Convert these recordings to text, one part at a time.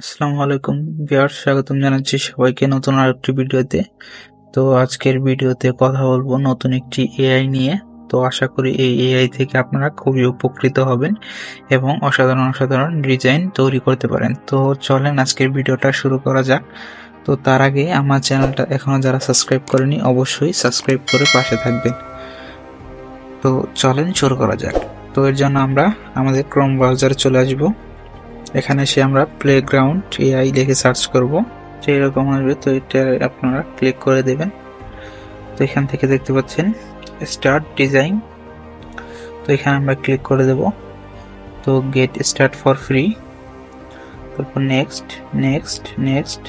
আসসালামু আলাইকুম ভিউয়ার্স, স্বাগতম জানাচ্ছি সবাইকে নতুন আরেকটি ভিডিওতে। তো আজকের ভিডিওতে কথা বলবো নতুন একটি এআই নিয়ে। তো আশা করি এই এআই থেকে আপনারা খুবই উপকৃত হবেন এবং অসাধারণ অসাধারণ ডিজাইন তৈরি করতে পারেন। তো চলেন আজকের ভিডিওটা শুরু করা যাক। তো তার আগে আমার চ্যানেলটা এখনো যারা সাবস্ক্রাইব করেনি অবশ্যই সাবস্ক্রাইব করে পাশে থাকবেন। তো চলেন শুরু করা যাক। তো এর জন্য আমরা আমাদের ক্রোম ব্রাউজারে চলে আসবো। এখানে এসে আমরা প্লেগ্রাউন্ড এআই লিখে সার্চ করব, তো এরকম আসবে। তো এটা আপনারা ক্লিক করে দেবেন। তো এখান থেকে দেখতে পাচ্ছেন স্টার্ট ডিজাইন, তো এখানে আমরা ক্লিক করে দেব। তো গেট স্টার্ট ফর ফ্রি, তারপর নেক্সট নেক্সট নেক্সট।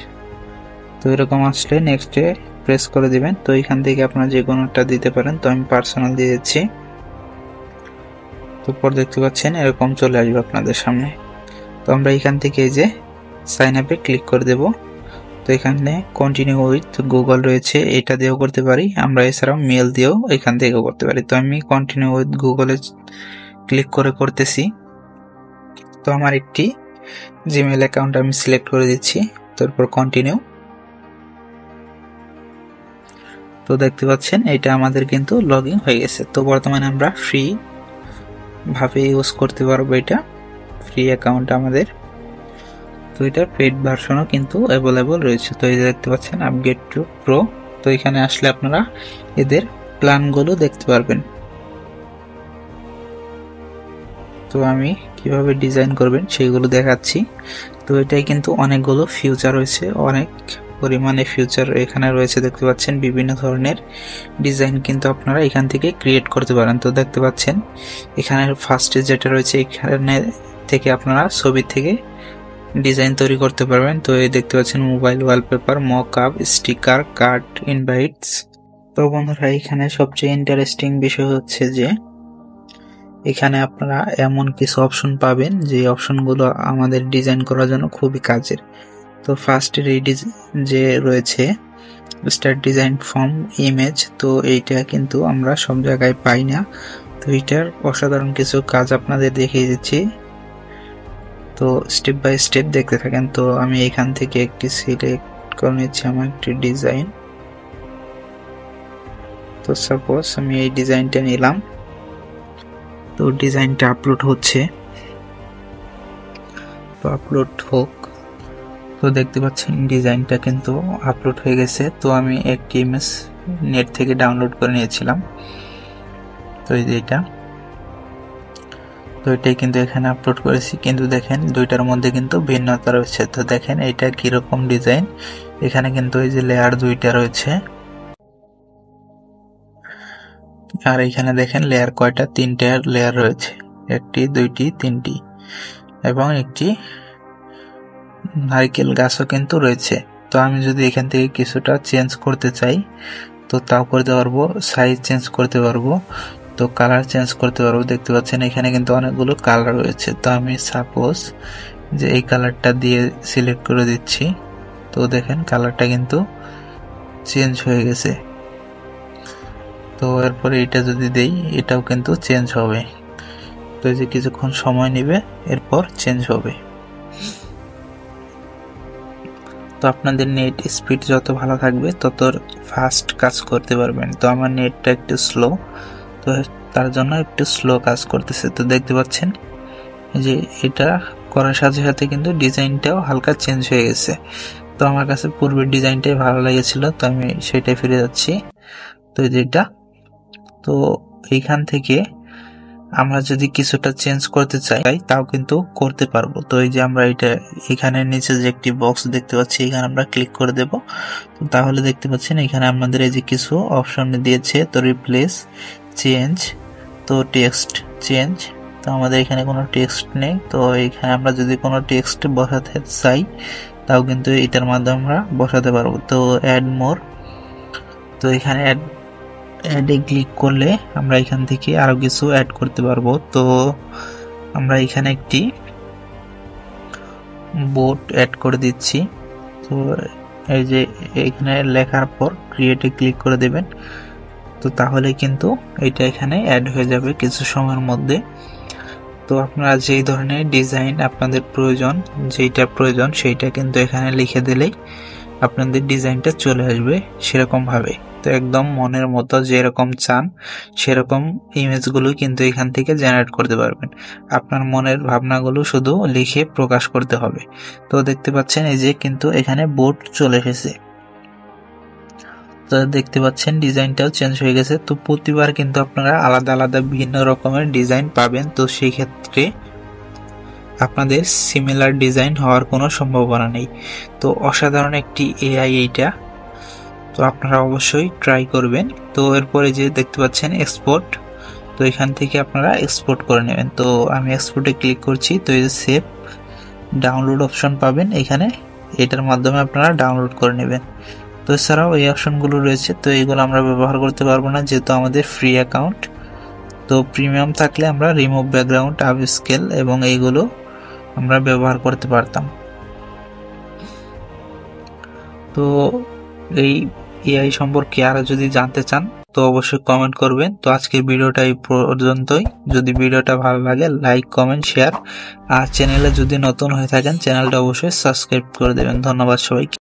তো এরকম আসলে নেক্সটে প্রেস করে দিবেন। তো এখান থেকে আপনারা যে কোনোটা দিতে পারেন, তো আমি পার্সোনাল দিয়ে দিচ্ছি। তারপর দেখতে পাচ্ছেন এরকম চলে আসবে আপনাদের সামনে। তো আমরা এখান থেকে এই যে সাইন আপে ক্লিক করে দেব। তো এখানে কন্টিনিউ উইথ গুগল রয়েছে, এটা দিয়েও করতে পারি আমরা, এছাড়াও মেল দিয়েও এখান থেকেও করতে পারি। তো আমি কন্টিনিউ উইথ গুগলে ক্লিক করে করতেছি। তো আমার একটি জিমেল অ্যাকাউন্ট আমি সিলেক্ট করে দিচ্ছি, তারপর কন্টিনিউ। তো দেখতে পাচ্ছেন এটা আমাদের কিন্তু লগ ইন হয়ে গেছে। তো বর্তমানে আমরা ফ্রি ভাবে ইউজ করতে পারবো, এটা ফ্রি অ্যাকাউন্ট আমাদের। তো এটার পেড ভার্সনও কিন্তু অ্যাভেলেবল রয়েছে। তো এই যে দেখতে পাচ্ছেন আপগ্রেড টু প্রো। তো এখানে আসলে আপনারা এদের প্ল্যানগুলো দেখতে পারবেন। তো আমি কিভাবে ডিজাইন করবেন সেইগুলো দেখাচ্ছি। তো এটাই কিন্তু অনেকগুলো ফিউচার রয়েছে, অনেক পরিমাণে ফিউচার এখানে রয়েছে। দেখতে পাচ্ছেন বিভিন্ন ধরনের ডিজাইন কিন্তু আপনারা এখান থেকে ক্রিয়েট করতে পারেন। তো দেখতে পাচ্ছেন এখানে ফার্স্টে যেটা রয়েছে, এখানে থেকে আপনারা ছবি থেকে ডিজাইন তৈরি করতে পারবেন। তো এই দেখতে পাচ্ছেন mobile wallpaper, mock up, sticker, card, invites. তো বন্ধুরা এখানে সবচেয়ে ইন্টারেস্টিং বিষয় হচ্ছে যে এখানে আপনারা এমন কিছু অপশন পাবেন যে অপশনগুলো আমাদের ডিজাইন করার জন্য খুবই কাজের। তো ফার্স্টের এই যে রয়েছে স্টার্ট ডিজাইন ফ্রম ইমেজ, তো এইটা কিন্তু আমরা সব জায়গায় পাই না। তো এইটার অসাধারণ কিছু কাজ আপনাদের দেখিয়ে দিচ্ছি। তো স্টেপ বাই স্টেপ দেখতে থাকেন। তো আমি এখান থেকে একটি সিলেক্ট করে নিচ্ছি আমার একটি ডিজাইন। তো সাপোজ আমি এই ডিজাইনটা নিলাম। তো ডিজাইনটা আপলোড হচ্ছে, তো আপলোড হোক। তো দেখতে পাচ্ছেন ডিজাইনটা কিন্তু আপলোড হয়ে গেছে। তো আমি একটি ইমেজ নেট থেকে ডাউনলোড করে নিয়েছিলাম। তো এই যে এটা, তো এটাই কিন্তু এখানে আপলোড করেছি। কিন্তু দেখেন দুইটার মধ্যে কিন্তু ভিন্নতা রয়েছে। তো দেখেন এটা কিরকম ডিজাইন, এখানে কিন্তু এই যে লেয়ার দুইটা রয়েছে, আর এখানে দেখেন লেয়ার কয়টা, তিনটা লেয়ার রয়েছে, একটি দুইটি তিনটি, এবং একটি নারকেল গাছও কিন্তু রয়েছে। তো আমি যদি এখান থেকে কিছুটা চেঞ্জ করতে চাই তো তাও করতে পারবো, সাইজ চেঞ্জ করতে পারবো, তো কালার চেঞ্জ করতে পারবো। দেখতে পাচ্ছেন এখানে কিন্তু অনেকগুলো কালার রয়েছে। তো আমি সাপোজ যে এই কালারটা দিয়ে সিলেক্ট করে দিচ্ছি। তো দেখেন কালারটা কিন্তু চেঞ্জ হয়ে গেছে। তো এরপরে এটা যদি দেই এটাও কিন্তু চেঞ্জ হবে। তো এই যে কিছুক্ষণ সময় নেবে, এরপর চেঞ্জ হবে। তো আপনাদের নেট স্পিড যত ভালো থাকবে তত ফাস্ট কাজ করতে পারবেন। তো আমার নেটটা একটু স্লো, তো তার জন্য একটু স্লো কাজ করতেছে। তো দেখতে পাচ্ছেন যে এটা করার সাথে সাথে কিন্তু ডিজাইনটাও হালকা চেঞ্জ হয়ে গেছে। তো আমার কাছে পূর্বের ডিজাইনটাই ভালো লেগেছিল, তো আমি সেটাই ফিরে যাচ্ছি। তো যেটা, তো এইখান থেকে আমরা যদি কিছুটা চেঞ্জ করতে চাই তাও কিন্তু করতে পারবো। তো এই যে আমরা এটা এখানে নিচে যে একটি বক্স দেখতে পাচ্ছি, এখানে আমরা ক্লিক করে দেব। তো তাহলে দেখতে পাচ্ছেন এখানে আমাদের এই যে কিছু অপশন দিয়েছে। তো রিপ্লেস, চেঞ্জ, তো টেক্সট চেঞ্জ। তো আমাদের এখানে কোনো টেক্সট নেই। তো এখানে আমরা যদি কোনো টেক্সট বসাতে চাই তাও কিন্তু এটার মাধ্যমে আমরা বসাতে পারবো। তো অ্যাড মোর, তো এখানে অ্যাডে ক্লিক করলে আমরা এখান থেকে আরো কিছু অ্যাড করতে পারবো। তো আমরা এখানে একটি বোর্ড অ্যাড করে দিচ্ছি। তো এই যে এখানে লেখার পর ক্রিয়েটে ক্লিক করে দেবেন। তো তাহলে কিন্তু এটা এখানে অ্যাড হয়ে যাবে কিছু সময়ের মধ্যে। তো আপনারা যেই ধরনের ডিজাইন আপনাদের প্রয়োজন, যেইটা প্রয়োজন সেইটা কিন্তু এখানে লিখে দিলেই আপনাদের ডিজাইনটা চলে আসবে সেরকম ভাবে। তো একদম মনের মতো যেরকম চান সেরকম ইমেজগুলো কিন্তু এখান থেকে জেনারেট করতে পারবেন। আপনার মনের ভাবনাগুলো শুধু লিখে প্রকাশ করতে হবে। তো দেখতে পাচ্ছেন এই যে কিন্তু এখানে বোর্ড চলে এসেছে। তো দেখতে পাচ্ছেন ডিজাইনটাও চেঞ্জ হয়ে গেছে। তো প্রতিবার কিন্তু আপনারা আলাদা আলাদা ভিন্ন রকমের ডিজাইন পাবেন। তো সেই ক্ষেত্রে আপনাদের সিমিলার ডিজাইন হওয়ার কোনো সম্ভাবনা নেই। তো অসাধারণ একটি এআই এইটা, তো আপনারা অবশ্যই ট্রাই করবেন। তো এরপরে যে দেখতে পাচ্ছেন এক্সপোর্ট, তো এখান থেকে আপনারা এক্সপোর্ট করে নেবেন। তো আমি এক্সপোর্টে ক্লিক করছি। তো এই যে সেভ ডাউনলোড অপশন পাবেন এখানে, এটার মাধ্যমে আপনারা ডাউনলোড করে নেবেন। তো এছাড়াও এই অপশনগুলো রয়েছে, তো এইগুলো আমরা ব্যবহার করতে পারবো না যেহেতু আমাদের ফ্রি অ্যাকাউন্ট। তো প্রিমিয়াম থাকলে আমরা রিমুভ ব্যাকগ্রাউন্ড, আপ স্কেল এবং এইগুলো আমরা ব্যবহার করতে পারতাম। তো এই এআই সম্পর্কে আরো যদি জানতে চান তো অবশ্যই কমেন্ট করবেন। তো আজকের ভিডিওটা এই পর্যন্তই। যদি ভিডিওটা ভালো লাগে লাইক, কমেন্ট, শেয়ার, আর চ্যানেলে যদি নতুন হয়ে থাকেন চ্যানেলটা অবশ্যই সাবস্ক্রাইব করে দেবেন। ধন্যবাদ সবাইকে।